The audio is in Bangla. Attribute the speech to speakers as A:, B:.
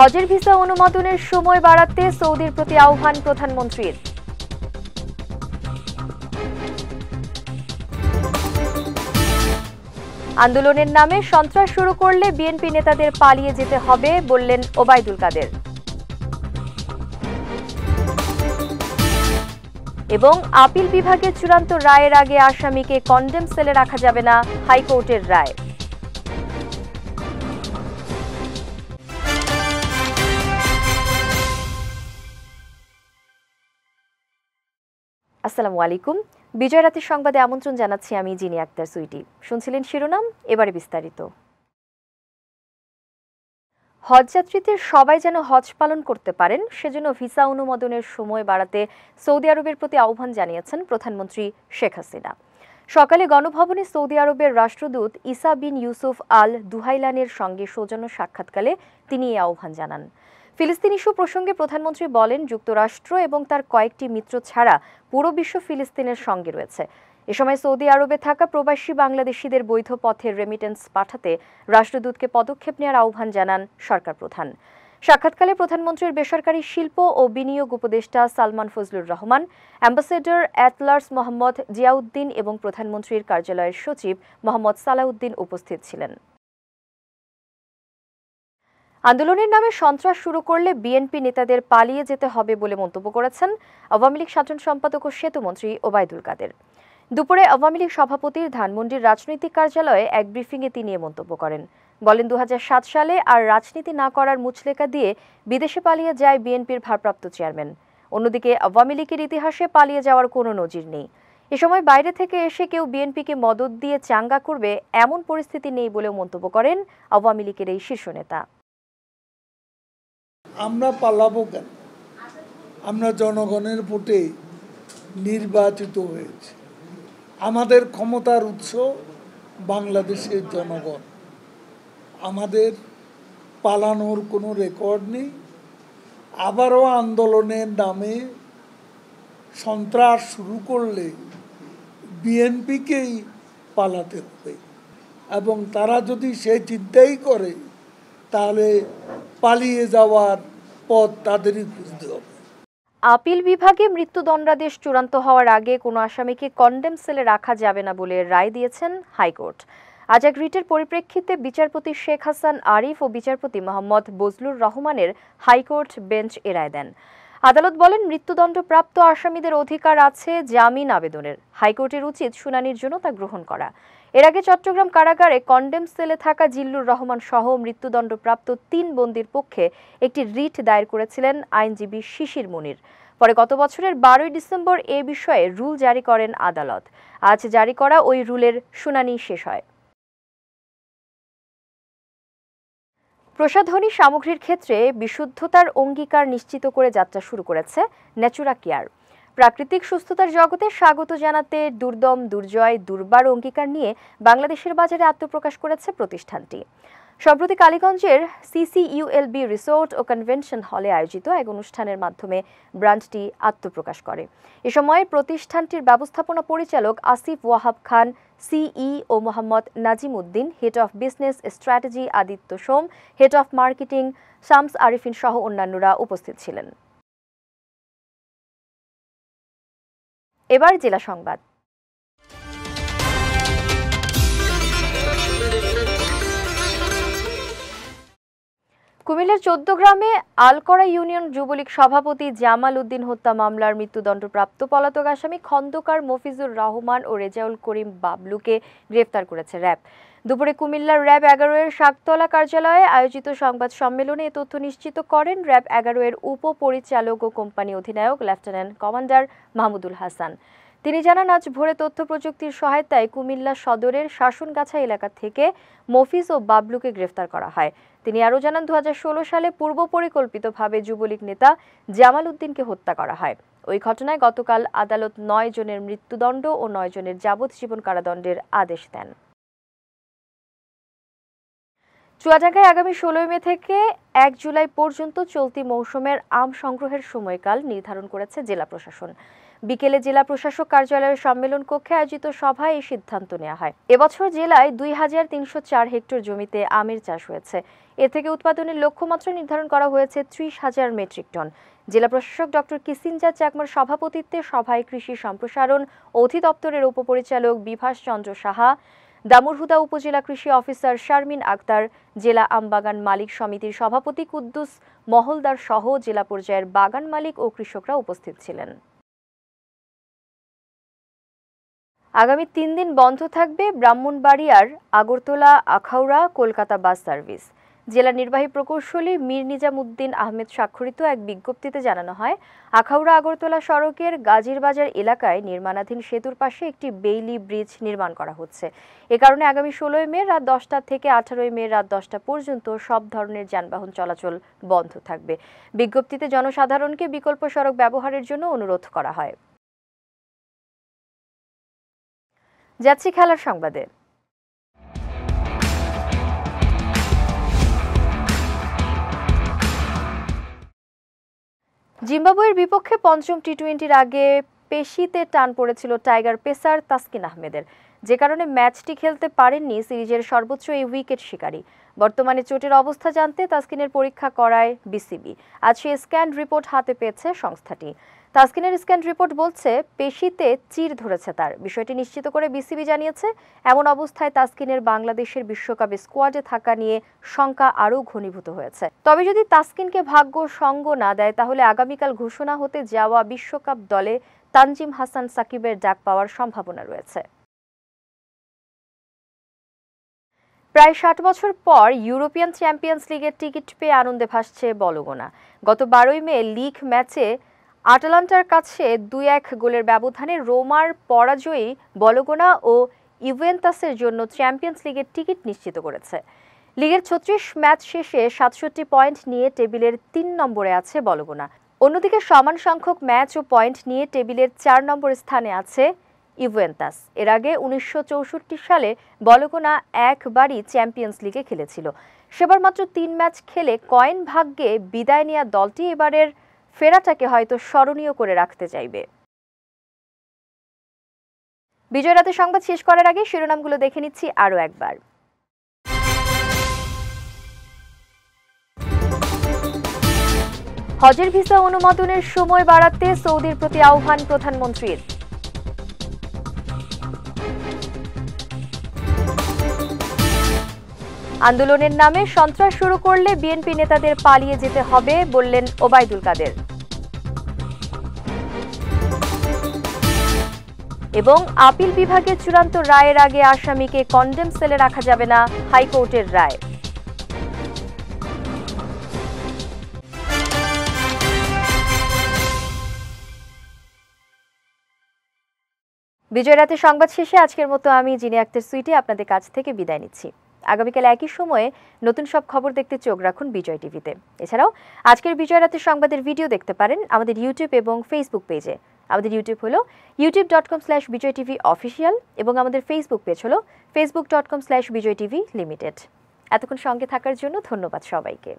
A: হজের ভিসা অনুমোদনের সময় বাড়াতে সৌদির প্রতি আহ্বান প্রধানমন্ত্রীর। আন্দোলনের নামে সন্ত্রাস শুরু করলে বিএনপি নেতাদের পালিয়ে যেতে হবে বললেন ওবায়দুল কাদের। এবং আপিল বিভাগের চূড়ান্ত রায়ের আগে আসামিকে কন্ডেম সেলে রাখা যাবে না, হাইকোর্টের রায়। আসসালামু আলাইকুম। বিজয় রাতের সংবাদে আমন্ত্রণ জানাচ্ছি আমি জিনি আক্তার সুইটি। শুনছিলেন শিরোনাম, এবারে বিস্তারিত। হজযাত্রীদের সবাই যেন হজ পালন করতে পারেন সেজন্য ভিসা অনুমোদনের সময় বাড়াতে সৌদি আরবের প্রতি আহ্বান জানিয়েছেন প্রধানমন্ত্রী শেখ হাসিনা। সকালে গণভবনে সৌদি আরবের রাষ্ট্রদূত ইসা বিন ইউসুফ আল দুহাইলানের সঙ্গে সৌজন্য সাক্ষাৎকালে তিনি এই আহ্বান জানান। ফিলিস্তিন ইস্যু প্রসঙ্গে প্রধানমন্ত্রী বলেন, যুক্তরাষ্ট্র এবং তার কয়েকটি মিত্র ছাড়া পুরো বিশ্ব ফিলিস্তিনের সঙ্গে রয়েছে। এ সময় সৌদি আরবে থাকা প্রবাসী বাংলাদেশিদের বৈধ পথে রেমিটেন্স পাঠাতে রাষ্ট্রদূতকে পদক্ষেপ নেওয়ার আহ্বান জানান সরকার প্রধান। সাক্ষাৎকালে প্রধানমন্ত্রীর বেসরকারি শিল্প ও বিনিয়োগ উপদেষ্টা সালমান ফজলুর রহমান, অ্যাম্বাসেডর অ্যাটলার্স মোহাম্মদ জিয়াউদ্দিন এবং প্রধানমন্ত্রীর কার্যালয়ের সচিব মোহাম্মদ সালাউদ্দিন উপস্থিত ছিলেন। আন্দোলনের নামে সন্ত্রাস শুরু করলে বিএনপি নেতাদের পালিয়ে যেতে হবে বলে মন্তব্য করেছেন আওয়ামী লীগ সাধারণ সম্পাদক ও সেতুমন্ত্রী ওবায়দুল কাদের। দুপুরে আওয়ামী লীগ সভাপতির ধানমন্ডির রাজনৈতিক কার্যালয়ে এক ব্রিফিংয়ে তিনি এ মন্তব্য করেন। বলেন, 2007 সালে আর রাজনীতি না করার মুচলেকা দিয়ে বিদেশে পালিয়ে যায় বিএনপির ভারপ্রাপ্ত চেয়ারম্যান। অন্যদিকে আওয়ামী লীগের ইতিহাসে পালিয়ে যাওয়ার কোনো নজির নেই। এ সময় বাইরে থেকে এসে কেউ বিএনপিকে মদদ দিয়ে চাঙ্গা করবে এমন পরিস্থিতি নেই বলেও মন্তব্য করেন আওয়ামী লীগের এই শীর্ষ নেতা।
B: আমরা পালাবো কেন? আমরা জনগণের ভোটে নির্বাচিত হয়েছে। আমাদের ক্ষমতার উৎস বাংলাদেশের জনগণ। আমাদের পালানোর কোনো রেকর্ড নেই। আবারও আন্দোলনের নামে সন্ত্রাস শুরু করলে বিএনপিকেই পালাতে হবে, এবং তারা যদি সে চিন্তাই করে তাহলে পালিয়ে যাওয়ার পথ তাদেরই খুঁজতে হবে।
A: আপিল বিভাগে মৃত্যুদণ্ডাদেশ চূড়ান্ত হওয়ার আগে কোনো আসামিকে কন্ডেম সেলে রাখা যাবে না বলে রায় দিয়েছেন হাইকোর্ট। আজ এক রিটের পরিপ্রেক্ষিতে বিচারপতি শেখ হাসান আরিফ ও বিচারপতি মোহাম্মদ বজলুর রহমানের হাইকোর্ট বেঞ্চ এ রায় দেন। আদালত বলেন, মৃত্যুদণ্ডপ্রাপ্ত আসামিদের অধিকার আছে জামিন আবেদনের। হাইকোর্টের উচিত শুনানির জন্য তা গ্রহণ করা। এর আগে চট্টগ্রাম কারাগারে কন্ডেম সেলে থাকা জিল্লুর রহমান সহ মৃত্যুদণ্ডপ্রাপ্ত 3 বন্দীর পক্ষে একটি রিট দায়ের করেছিলেন আইনজীবী শিশির মুনির। পরে গত বছরের 12 ডিসেম্বর এ বিষয়ে রুল জারি করেন আদালত। আজ জারি করা ওই রুলের শুনানি শেষ হয়। প্রসাধনী সামগ্রীর ক্ষেত্রে বিশুদ্ধতার অঙ্গীকার নিশ্চিত করে যাত্রা শুরু করেছে ন্যাচুরা কেয়ার। প্রাকৃতিক সুস্থতার জগতে স্বাগত জানাতে দুর্দম দুর্জয় দুর্বার অঙ্গীকার নিয়ে বাংলাদেশের বাজারে আত্মপ্রকাশ করেছে প্রতিষ্ঠানটি। সম্প্রতি কালীগঞ্জের সিসিইউএলবি রিসোর্ট ও কনভেনশন হলে আয়োজিত এক অনুষ্ঠানের মাধ্যমে ব্র্যান্ডটি আত্মপ্রকাশ করে। এ সময় প্রতিষ্ঠানটির ব্যবস্থাপনা পরিচালক Asif Wahab Khan, CEO Mohammad Nazim Uddin, head of business strategy Aditya Som, head of marketing Shams Arifin সহ অন্যান্যরা উপস্থিত ছিলেন। এবার জেলা সংবাদ। কুমিল্লার 14 গ্রামে আলকরা ইউনিয়ন যুবলীগ সভাপতি জামাল উদ্দিন হত্যা মামলার মৃত্যুদণ্ডপ্রাপ্ত পলাতক আসামি খন্দকার মফিজুর রহমান ও রেজাউল করিম বাবলুকে গ্রেফতার করেছে র্যাব। দুপুরে কুমিল্লার র্যাব 11 এর শাকতলা কার্যালয়ে আয়োজিত সংবাদ সম্মেলনে এ তথ্য নিশ্চিত করেন র্যাব 11 এর উপপরিচালক ও কোম্পানি অধিনায়ক লেফটেন্যান্ট কমান্ডার মাহমুদুল হাসান। তিনি জানান, আজ ভোরে তথ্য প্রযুক্তির সহায়তায় কুমিল্লা সদরের শাসনগাছা এলাকা থেকে মফিজ ও বাবলুকে গ্রেফতার করা হয়। তিনি আরও জানান, 2016 সালে পূর্ব পরিকল্পিতভাবে যুবলীগ নেতা জামাল উদ্দিনকে হত্যা করা হয়। ওই ঘটনায় গতকাল আদালত 9 জনের মৃত্যুদণ্ড ও 9 জনের যাবজ্জীবন কারাদণ্ডের আদেশ দেন। চুয়াডাঙ্গায় আগামী 16 মে থেকে 1 জুলাই পর্যন্ত চলতি মৌসুমের আম সংগ্রহের সময়কাল নির্ধারণ করেছে জেলা প্রশাসন। বিকেলে জেলা প্রশাসক কার্যালয়ের সম্মেলন কক্ষে আয়োজিত সভায় এই সিদ্ধান্ত নেওয়া হয়। এবছর জেলায় ২,৩০৪ হেক্টর জমিতে আমের চাষ হয়েছে। এর থেকে উৎপাদনের লক্ষ্যমাত্রা নির্ধারণ করা হয়েছে ৩০,০০০ মেট্রিক টন। জেলা প্রশাসক ডক্টর কিসিঞ্জার চাকমার সভাপতিত্বে সভায় কৃষি সম্প্রসারণ অধিদপ্তরের উপপরিচালক বিভাস চন্দ্র সাহা, দামুড়হুদা উপজেলা কৃষি অফিসার শারমিন আক্তার, জেলা আমবাগান মালিক সমিতির সভাপতি কুদ্দুস মহলদার সহ জেলা পর্যায়ের বাগান মালিক ও কৃষকরা উপস্থিত ছিলেন। আগামী ৩ দিন বন্ধ থাকবে ব্রাহ্মণবাড়িয়ার আগরতলা আখাউড়া কলকাতা বাস সার্ভিস। জেলা নির্বাহী প্রকৌশলী মীর নিজামুদ্দিন আহমেদ স্বাক্ষরিত এক বিজ্ঞপ্তিতে জানানো হয়, আখাউড়া আগরতলা সড়কের গাজীরবাজার এলাকায় নির্মাণাধীন সেতুর পাশে একটি বেইলি ব্রিজ নির্মাণ করা হচ্ছে। এ কারণে আগামী ১৬ মে রাত ১০টা থেকে ১৮ মে রাত ১০টা পর্যন্ত সব ধরনের যানবাহন চলাচল বন্ধ থাকবে। বিজ্ঞপ্তিতে জনসাধারণকে বিকল্প সড়ক ব্যবহারের জন্য অনুরোধ করা হয়। যাচ্ছি খেলার সংবাদে। জিম্বাবুয়ের বিপক্ষে পঞ্চম টি-20-র আগে পেশিতে টান পড়েছিল টাইগার পেসার তাসকিন আহমেদের, যে কারণে ম্যাচটি খেলতে পারেননি সিরিজের সর্বোচ্চ এই উইকেট শিকারী। বর্তমানে চোটের অবস্থা জানতে তাসকিনের পরীক্ষা করায় বিসিবি। আজ সেই স্ক্যান রিপোর্ট হাতে পেয়েছে সংস্থাটি। তাসকিনের স্ক্যান রিপোর্ট বলছে পেশিতে চির ধরেছে তার। বিষয়টি নিশ্চিত করে বিসিবি জানিয়েছে, এমন অবস্থায় তাসকিনের বাংলাদেশের বিশ্বকাপে স্কোয়াডে থাকা নিয়ে শঙ্কা আরও ঘনীভূত হয়েছে। তবে যদি তাসকিনকে ভাগ্য সঙ্গ না দেয়, তাহলে আগামীকাল ঘোষণা হতে যাওয়া বিশ্বকাপ দলে তানজিম হাসান সাকিবের ডাক পাওয়ার সম্ভাবনা রয়েছে। প্রায় ৬০ বছর পর ইউরোপিয়ান চ্যাম্পিয়ন্স লিগের টিকিট পেয়ে আনন্দে ভাসছে বলগুনা। গত ১২ মে লিগ ম্যাচে আটালান্টার কাছে ২-১ গোলের ব্যবধানে রোমার পরাজয়ী বলগুনা ও ইউভেন্টাসের জন্য চ্যাম্পিয়ন্স লিগের টিকিট নিশ্চিত করেছে। লিগের ৩৬ ম্যাচ শেষে ৬৭ পয়েন্ট নিয়ে টেবিলের ৩ নম্বরে আছে বলগুনা। অন্যদিকে সমান সংখ্যক ম্যাচ ও পয়েন্ট নিয়ে টেবিলের ৪ নম্বর স্থানে আছে ইউভেন্টাস। এর আগে ১৯৬৪ সালে বলগুনা একবারই চ্যাম্পিয়ন্স লিগে খেলেছিল। সেবার মাত্র ৩ ম্যাচ খেলে কয়েন ভাগ্যে বিদায় নেওয়া দলটি এবারের ফেরাটাকে হয়তো স্মরণীয় করে রাখতে চাইবে। বিজয় রাতে সংবাদ শেষ করার আগে শিরোনামগুলো দেখে নিচ্ছি আরও একবার। হজের ভিসা অনুমোদনের সময় বাড়াতে সৌদির প্রতি আহ্বান প্রধানমন্ত্রীর। আন্দোলনের নামে সন্ত্রাস শুরু করলে বিএনপি নেতাদের পালিয়ে যেতে হবে বললেন ওবায়দুল কাদের। এবং আপিল বিভাগের চূড়ান্ত রায়ের আগে আসামিকে কন্ডেম সেলে রাখা যাবে না, হাইকোর্টের রায়। বিজয় রাতে সংবাদ শেষে আজকের মতো আমি জিনি আক্তার সুইটি আপনাদের কাছ থেকে বিদায় নিচ্ছি। আগামীকাল একই সময়ে নতুন সব খবর দেখতে চোখ রাখুন বিজয় টিভিতে। এছাড়াও আজকের বিজয় রাতের সংবাদের ভিডিও দেখতে পারেন আমাদের ইউটিউব এবং ফেসবুক পেজে। আমাদের ইউটিউব হলো youtube.com/bijaytvofficial এবং আমাদের ফেসবুক পেজ হলো facebook.com/bijaytvlimited। এতক্ষণ সঙ্গে থাকার জন্য ধন্যবাদ সবাইকে।